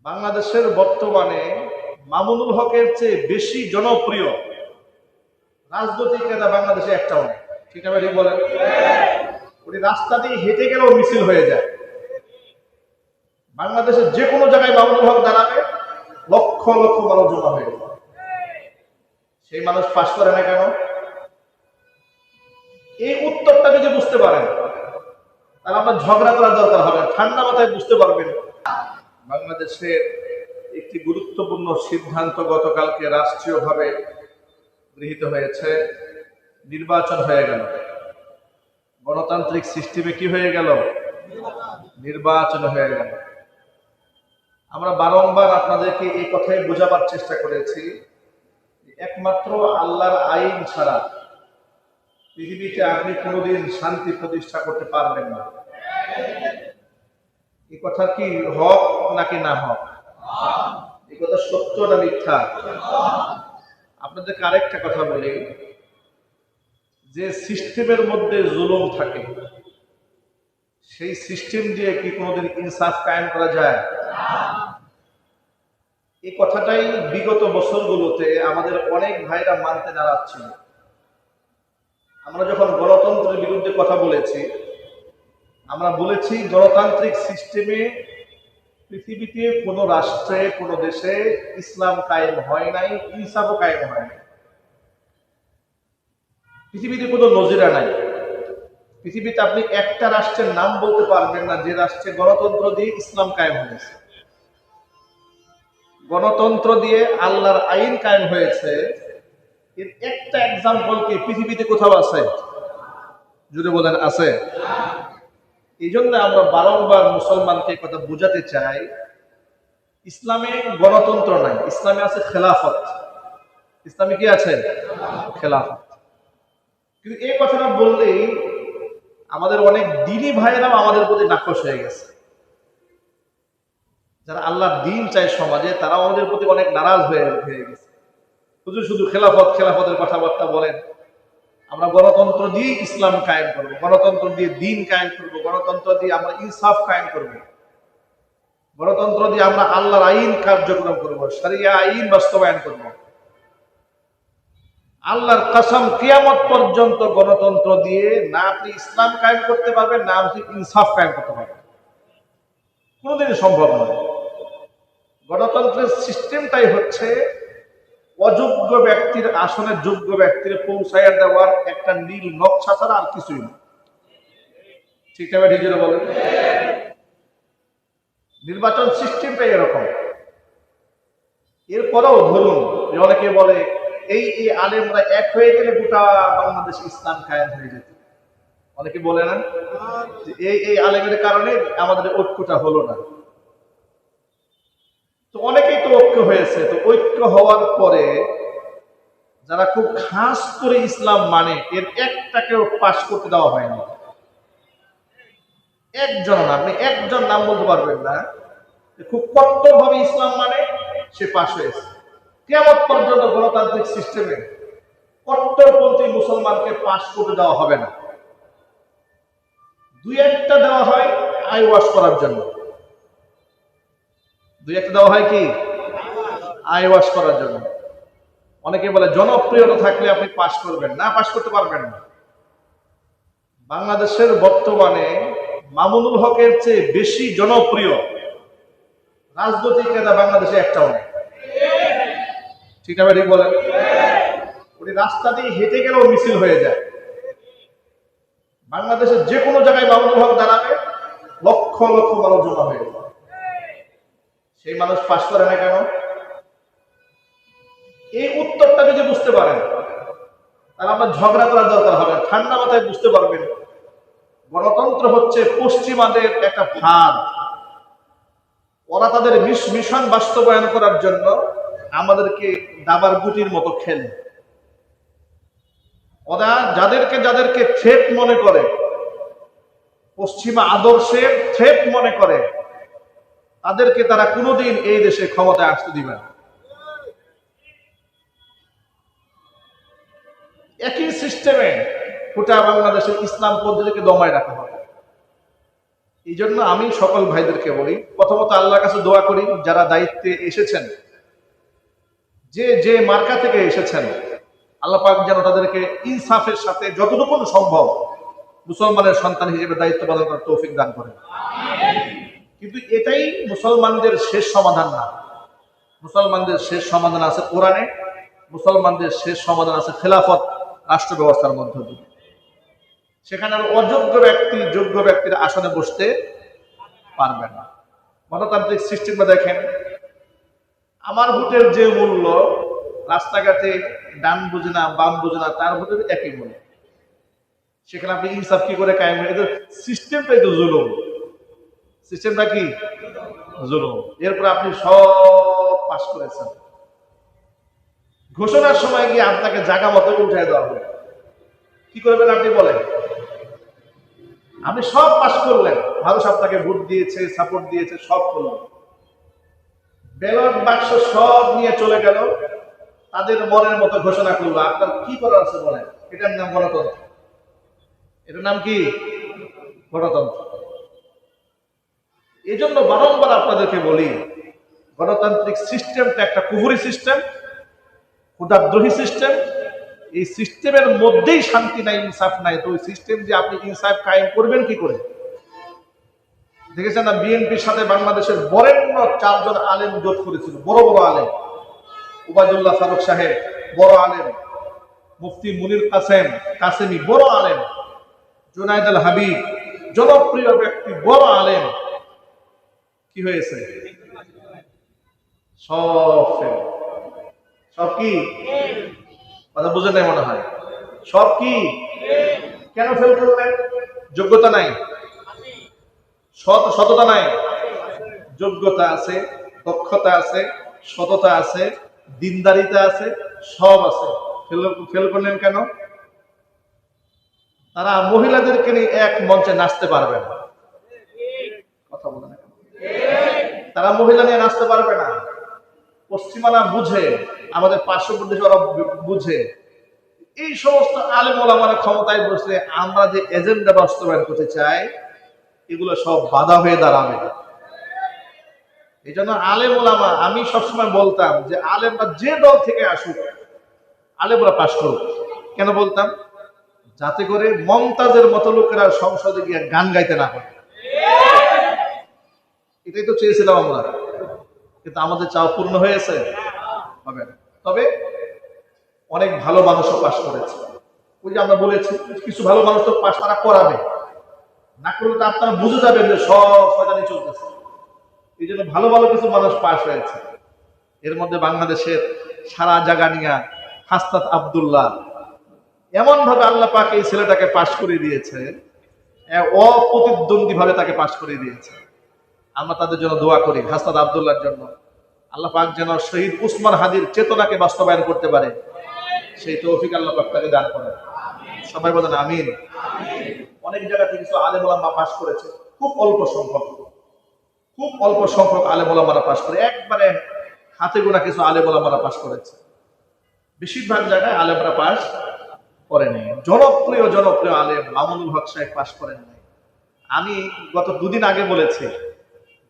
বাংলাদেশের বর্তমানে মামুনুল হকের চেয়ে বেশি জনপ্রিয় রাজনৈতিক নেতা বাংলাদেশে একটাও নেই। ঠিক আছে, ঠিক বলেন। উনি রাস্তা দিয়ে হেঁটে গেলেও মিছিল হয়ে যায়। বাংলাদেশের যে কোনো জায়গায় মামুনুল হক দাঁড়াবে, লক্ষ লক্ষ মানুষ জমা হয়ে যায়। সেই মানুষ পাশ করে না কেন? এই উত্তরটা যদি বুঝতে পারেন তাহলে আপনার ঝগড়া করার দরকার হবে, ঠান্ডা মাথায় বুঝতে পারবেন। বাংলাদেশের একটি গুরুত্বপূর্ণ সিদ্ধান্ত গতকালকে রাষ্ট্রীয়ভাবে গৃহীত হয়েছে। নির্বাচন হয়ে গেল। গণতান্ত্রিক সিস্টেমে কি হয়ে গেল? নির্বাচন হয়ে গেল। আমরা বারংবার আপনাদেরকে এই কথাই বোঝাবার চেষ্টা করেছি, একমাত্র আল্লাহর আইন ছাড়া পৃথিবীতে আপনি কোনোদিন শান্তি প্রতিষ্ঠা করতে পারবেন না। এই কথা কি হক নাকি না হক? এই কথা সত্য না মিথ্যা? আপনাদেরকে আরেকটা কথা বলি, যে সিস্টেমের মধ্যে জুলুম থাকে সেই সিস্টেম দিয়ে কি কোনোদিন ইনসাফ কায়েম করা যায়? এই কথাটাই বিগত বছরগুলোতে আমাদের অনেক ভাইরা মানতে নারাজ ছিল। আমরা যখন গণতন্ত্রের বিরুদ্ধে কথা বলেছি, আমরা বলেছি গণতান্ত্রিক সিস্টেমে পৃথিবীতে কোনো রাষ্ট্রে কোনো দেশে ইসলাম কায়েম হয় নাই, ইনসাফও কায়েম হয় নাই। পৃথিবীতে কোনো নজিরা নাই। পৃথিবীতে আপনি একটা রাষ্ট্রের নাম বলতে পারবেন না যে রাষ্ট্রে গণতন্ত্র দিয়ে ইসলাম কায়েম হয়েছে, গণতন্ত্র দিয়ে আল্লাহর আইন কায়েম হয়েছে। এর একটা এক্সাম্পল কি পৃথিবীতে কোথাও আছে? যদি বলেন আছে। এই জন্য আমরা বারংবার মুসলমানকে কথা বোঝাতে চাই, ইসলামে গণতন্ত্র নাই, ইসলামে আছে খেলাফত। ইসলামে কি আছে? খেলাফত। কিন্তু এই কথাটা বললেই আমাদের অনেক দ্বীনি ভাইরাও আমাদের প্রতি নাখোশ হয়ে গেছে। যারা আল্লাহর দ্বীন চায় সমাজে, তারাও আমাদের প্রতি অনেক নারাজ হয়ে গেছে। শুধু শুধু খেলাফত খেলাফতের কথাবার্তা বলেন। আমরা গণতন্ত্র দিয়ে ইসলাম কায়েম করব, গণতন্ত্র দিয়ে দ্বীন কায়েম করব, গণতন্ত্র দিয়ে আমরা ইনসাফ কায়েম করব, গণতন্ত্র দিয়ে আমরা আল্লাহর আইন কার্যক্রম করব, শরিয়া আইন বাস্তবায়ন করব। আল্লাহর কসম, কিয়ামত পর্যন্ত গণতন্ত্র দিয়ে না আপনি ইসলাম কায়েম করতে পারবেন, না আপনি ইনসাফ কায়েম করতে পারবেন। কোনোদিনই সম্ভব নয়। গণতন্ত্রের সিস্টেমটাই হচ্ছে অযোগ্য ব্যক্তির আসনে যোগ্য ব্যক্তির পৌঁছাইয়া দেওয়ার একটা নীল নকশা ছাড়া আর কিছুই না। ঠিক আছে, ঠিক বলেন। নির্বাচন সিস্টেমটাই এরকম। এরপরেও ধরুন অনেকে বলে এই আলেমরা এক হয়ে গেলে গোটা বাংলাদেশ ইসলাম কায়েম হয়ে যেত। অনেকে বলে না এই আলেমের কারণে আমাদের ঐক্যটা হলো না। তো অনেকেই তো ঐক্য হয়েছে। তো ঐক্য হওয়ার পরে যারা খুব খাস করে ইসলাম মানে, এর একটাকেও পাশ করতে দেওয়া হয়নি। একজন না, আপনি একজন নাম বলতে পারবেন না খুব কট্টর ভাবে ইসলাম মানে সে পাশ হয়েছে। কিয়ামত পর্যন্ত গণতান্ত্রিক সিস্টেমে কট্টরপন্থী মুসলমানকে পাশ করতে দেওয়া হবে না। দুই একটা দেওয়া হয় আই ওয়াশ করার জন্য। দুই একটা দেওয়া হয় কি? আই ওয়াশ করার জন্য। অনেকে বলে জনপ্রিয়তা থাকলে আপনি পাশ করবেন না, পাশ করতে পারবেন না। বাংলাদেশের বর্তমানে মামুনুল হকের চেয়ে বেশি জনপ্রিয় রাজনৈতিক নেতা বাংলাদেশে একটাও নেই। ঠিক আছে, ঠিক বলেন। উনি রাস্তা দিয়ে হেঁটে গেলেও মিছিল হয়ে যায়। বাংলাদেশের যে কোনো জায়গায় মামুনুল হক দাঁড়াবে, লক্ষ লক্ষ মানুষ জমা হয়ে যায়। সেই মানুষ পাশ করে না কেন? এই উত্তরটা যদি বুঝতে পারেন তাহলে আপনার ঝগড়া করার দরকার হবে, ঠান্ডা মাথায় বুঝতে পারবেন। গণতন্ত্র হচ্ছে পশ্চিমাদের একটা ভার। ওরা তাদের মিশন বাস্তবায়ন করার জন্য আমাদেরকে দাবার গুটির মতো খেলে। ওরা যাদেরকে থ্রেট মনে করে, পশ্চিমা আদর্শের থ্রেট মনে করে, তাদেরকে তারা কোনোদিন এই দেশে ক্ষমতায় আসতে দিবে না। একই সিস্টেমে গোটা বাংলাদেশের ইসলাম পদ্ধতিকে দমায় রাখা হবে। এই জন্য আমি সকল ভাইদেরকে বলি, প্রথমত আল্লাহর কাছে দোয়া করি, যারা দায়িত্বে এসেছেন, যে মার্কা থেকে এসেছেন, আল্লাহ পাক যেন তাদেরকে ইনসাফের সাথে যতটুকু সম্ভব মুসলমানের সন্তান হিসেবে দায়িত্ব পালন করার তৌফিক দান করেন। কিন্তু এটাই মুসলমানদের শেষ সমাধান না। মুসলমানদের শেষ সমাধান আছে কোরআনে, মুসলমানদের শেষ সমাধান আছে খেলাফত রাষ্ট্র ব্যবস্থার মধ্য দিয়ে। সেখানে আর অযোগ্য ব্যক্তি যোগ্য ব্যক্তির আসনে বসতে পারবে না। গণতান্ত্রিক সিস্টেমে দেখেন, আমার ভোটের যে মূল্য, রাস্তাঘাটে ডান বুঝে না বাম বুঝে না, তার ভোটের একই মূল্য। সেখানে আপনি ইনসাফ কি করে কায়েম হবে? এদের সিস্টেমটাই তো জুলুম। সিস্টেমটা কি? জুলুম। এরপর আপনি সব পাস করেছেন, ঘোষণার সময় গিয়ে আপনাকে জায়গা মতো উঠাই দেওয়া হবে। কি করবেন আপনি বলেন? আপনি সব পাস করলেন, মানুষ আপনাকে ভোট দিয়েছে, সাপোর্ট দিয়েছে, সব করলেন, ব্যালট বাক্স সব নিয়ে চলে গেল, তাদের মনের মতো ঘোষণা করলো। আপনার কি করার আছে বলেন? এটার নাম গণতন্ত্র। এটার নাম কি? গণতন্ত্র। এই জন্য বারংবার আপনাদেরকে বলি, গণতান্ত্রিক সিস্টেমটা একটা কুফরি সিস্টেম, ক্ষুধাদ্রোহী সিস্টেম। এই সিস্টেমের মধ্যেই শান্তি নাই, ইনসাফ নাই। তো ওই সিস্টেম যে আপনি ইনসাফ কায়েম করবেন কি করে? দেখেছেন না, বিএনপির সাথে বাংলাদেশের বরেণ্য 4 জন আলেম জোট করেছিল, বড় বড় আলেম। উবাইদুল্লাহ ফারুক সাহেব বড় আলেম, মুফতি মুনির কাসেমি বড় আলেম, জুনায়েদ আল হাবিব জনপ্রিয় ব্যক্তি বড় আলেম। কি হয়েছে? সব ফেল। সব কি? কথা বুঝে নাই মনে হয়। সব কি? কেন ফেল করলেন? যোগ্যতা নাই, সততা নাই। যোগ্যতা আছে, দক্ষতা আছে, সততা আছে, দিনদারিতা আছে, সব আছে। ফেল করলেন কেন? তারা মহিলাদেরকে নিয়ে এক মঞ্চে নাচতে পারবে না। কথা বলে না, তারা মহিলা নিয়ে নাচতে পারবে না। পশ্চিমারা বুঝে, আমাদের পার্শ্ববর্তী ওরা বুঝে। এই সমস্ত আলেম ওলামারা ক্ষমতায় বসলে আমরা যে এজেন্ডা বাস্তবায়ন করতে চাই, এগুলো সব বাধা হয়ে দাঁড়াবে। এই জন্য আলেম ওলামা, আমি সবসময় বলতাম যে আলেমরা যে দল থেকে আসুক, আলেমরা পাশ করুক। কেন বলতাম? যাতে করে মমতাজের মতো লোকেরা সংসদে গিয়ে গান গাইতে না পারে। এটাই তো চেয়েছিলাম আমরা, কিন্তু আমাদের চাও পূর্ণ হয়েছে? হবে না। তবে অনেক ভালো মানুষও পাশ করেছে। ওই যে আমরা বলেছি, কিছু ভালো মানুষ তো পাশ তারা করাবে, না করলে তো আপনারা বুঝে যাবেন যে সব শয়তানি চলতেছে। এই জন্য ভালো ভালো কিছু মানুষ পাশ হয়েছে। এর মধ্যে বাংলাদেশের সারা জাগানিয়া হাসনাত আব্দুল্লাহ, এমন ভাবে আল্লাহ পাক এই ছেলেটাকে পাশ করে দিয়েছে, অপ্রতিদ্বন্দ্বী ভাবে তাকে পাশ করে দিয়েছে। আমরা তাদের জন্য দোয়া করি, হাসনাত আব্দুল্লাহর জন্য। আল্লাহ পাক যেন শহীদ উসমান হাদির চেতনাকে বাস্তবায়ন করতে পারে, সেই তৌফিক আল্লাহ পাক তাকে দান করেন। সবাই বলেন আমিন। অনেক জায়গা থেকে কিছু আলেম ওলামা পাশ করেছে, খুব অল্প সংখ্যক আলেম ওলামারা পাশ করে, একবারে হাতে গোনা কিছু আলেম ওলামারা পাশ করেছে। বেশিরভাগ জায়গায় আলেমরা পাশ করেনি। জনপ্রিয় আলেম মামুনুল হক সাহেব পাশ করেন নাই। আমি গত 2 দিন আগে বলেছি,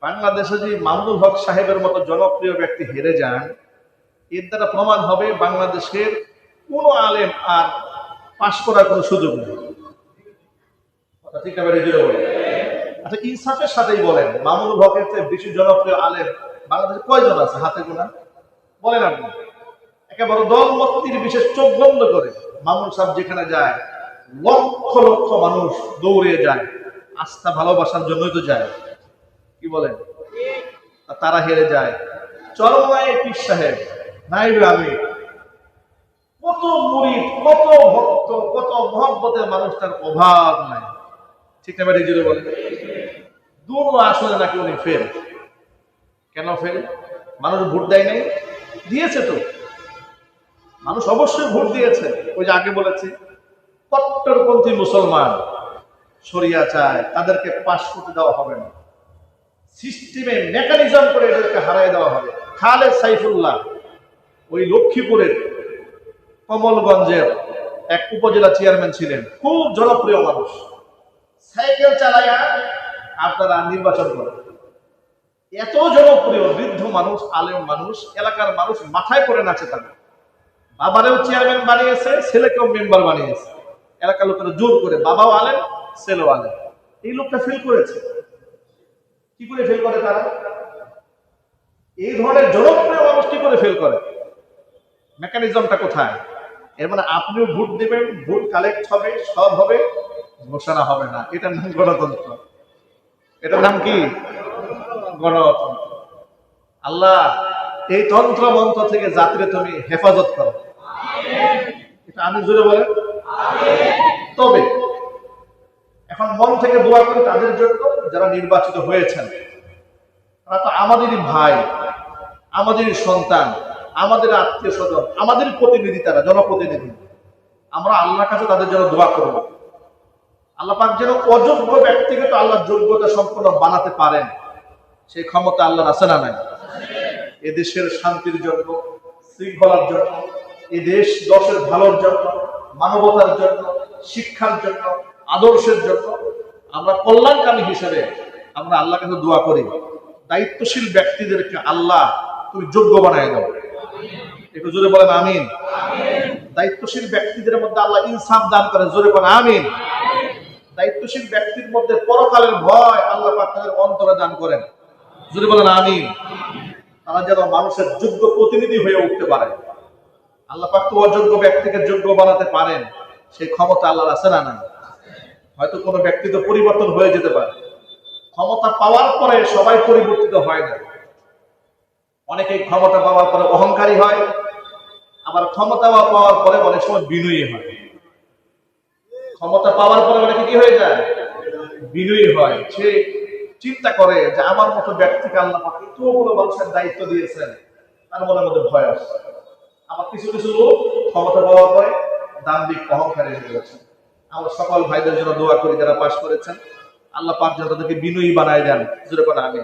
বাংলাদেশে যদি মামুনুল হক সাহেবের মতো জনপ্রিয় ব্যক্তি হেরে যান, এর দ্বারা প্রমাণ হবে বাংলাদেশের কোনো আলেম আর পাশ করার কোনো সুযোগ নেই। ঠিক না? আচ্ছা, ইনসাফের সাথেই বলেন, মামুনুল হকের চেয়ে বেশি জনপ্রিয় আলেম বাংলাদেশে কয়জন আছে? হাতে গোনা বলেন আপনি। একেবারে দল মত বিশেষ চোখ বন্ধ করে মামুন সাহেব যেখানে যায়, লক্ষ লক্ষ মানুষ দৌড়ে যায়, আস্থা ভালোবাসার জন্যই তো যায়। কি বলেন? তারা হেরে যায়। চরমায় পীর সাহেব, নাইবে আমি, কত মুরিদ, কত ভক্ত, কত মহব্বতের মানুষ, তার অভাব নাই। ঠিক না? বেড়ে জুড়ে বলেন। দুটো আসলে নাকি উনি ফেল। কেন ফেল? মানুষ ভোট দেয় নাই? দিয়েছে তো, মানুষ অবশ্যই ভোট দিয়েছে। ওই যে আগে বলেছি, কট্টরপন্থী মুসলমান শরিয়া চায়, তাদেরকে পাশ করতে দেওয়া হবে না। সিস্টেমে মেকানিজম করে এদেরকে হারাই দেওয়া হবে। খালেদ সাইফুল্লাহ ওই লক্ষ্মীপুরের কমলগঞ্জের এক উপজেলা চেয়ারম্যান ছিলেন, খুব জনপ্রিয় মানুষ। সাইকেল চালাইয়া আপনারা নির্বাচন করেন, এত জনপ্রিয়, বৃদ্ধ মানুষ, আলেম মানুষ, এলাকার মানুষ মাথায় করে নাচে তাদের। বাবারেও চেয়ারম্যান বানিয়েছে, ছেলেকেও মেম্বার বানিয়েছে, এলাকার লোকেরা জোর করে, বাবাও আলেম ছেলেও আলেম। এই লোকটা ফেল করেছে। কি করে ফেল করে তারা? এই ধরনের জনপ্রিয় মানুষ কি করে ফেল করে? মেকানিজমটা কোথায়? এর মানে আপনিও ভোট দিবেন, ভোট কালেক্ট হবে, সব হবে, ঘোষণা হবে না। এটার নাম গণতন্ত্র। এটার নাম কি? গণতন্ত্র। আল্লাহ এই তন্ত্র মন্ত্র থেকে জাতিরে তুমি হেফাজত করো। এটা আমি জোরে বলেন। তবে এখন মন থেকে দোয়া করি তাদের জন্য যারা নির্বাচিত হয়েছেন। তারা তো আমাদেরই ভাই, আমাদেরই সন্তান, আমাদের আত্মীয় স্বজন, আমাদের প্রতিনিধি, তারা জনপ্রতিনিধি। আমরা আল্লাহর কাছে তাদের জন্য দোয়া করব। আল্লাহ পাক যেন অযোগ্য ব্যক্তিকে তো আল্লাহ যোগ্যতা সম্পন্ন বানাতে পারেন, সেই ক্ষমতা আল্লাহর আছে না নাই? এদেশের শান্তির জন্য, শৃঙ্খলার জন্য, এই দেশ দশের ভালোর জন্য, মানবতার জন্য, শিক্ষার জন্য, আদর্শের জন্য আমরা কল্যাণকামী হিসেবে আমরা আল্লাহর কাছে দোয়া করি। দায়িত্বশীল ব্যক্তিদেরকে আল্লাহ তুমি যোগ্য বানায় দাও। একটু জোরে বলেন আমিন। দায়িত্বশীল ব্যক্তিদের মধ্যে আল্লাহ ইনসাফ দান করেন, জোরে বলেন আমিন। দায়িত্বশীল ব্যক্তির মধ্যে পরকালের ভয় আল্লাহ পাক তাদের অন্তরে দান করেন, জোরে বলেন আমিন। তারা যেন মানুষের যোগ্য প্রতিনিধি হয়ে উঠতে পারে। আল্লাহ পাক তো অযোগ্য ব্যক্তিকে যোগ্য বানাতে পারেন, সেই ক্ষমতা আল্লাহর আছে না নাই? হয়তো কোনো ব্যক্তি তো পরিবর্তন হয়ে যেতে পারে। ক্ষমতা পাওয়ার পরে সবাই পরিবর্তিত হয় না। অনেকেই ক্ষমতা পাওয়ার পরে অহংকারী হয়, আবার ক্ষমতা পাওয়ার পরে অনেক সময় বিনয়ী হয়। ক্ষমতা পাওয়ার পরে অনেকে কি হয়ে যায়? বিনয়ী হয়। সে চিন্তা করে যে আমার মতো ব্যক্তিকে আল্লাহ পাক এতগুলো মানুষের দায়িত্ব দিয়েছেন, তার মনের মধ্যে ভয় আসে। আবার কিছু কিছু লোক ক্ষমতা পাওয়ার পরে দাম্ভিক অহংকারী হয়ে গেছে। আমরা সকল ভাইদের জন্য দোয়া করি যারা পাশ করেছেন, আল্লাহ পাক যেন তাদেরকে বিনয়ী বানায় দেন, যেরকম আমি।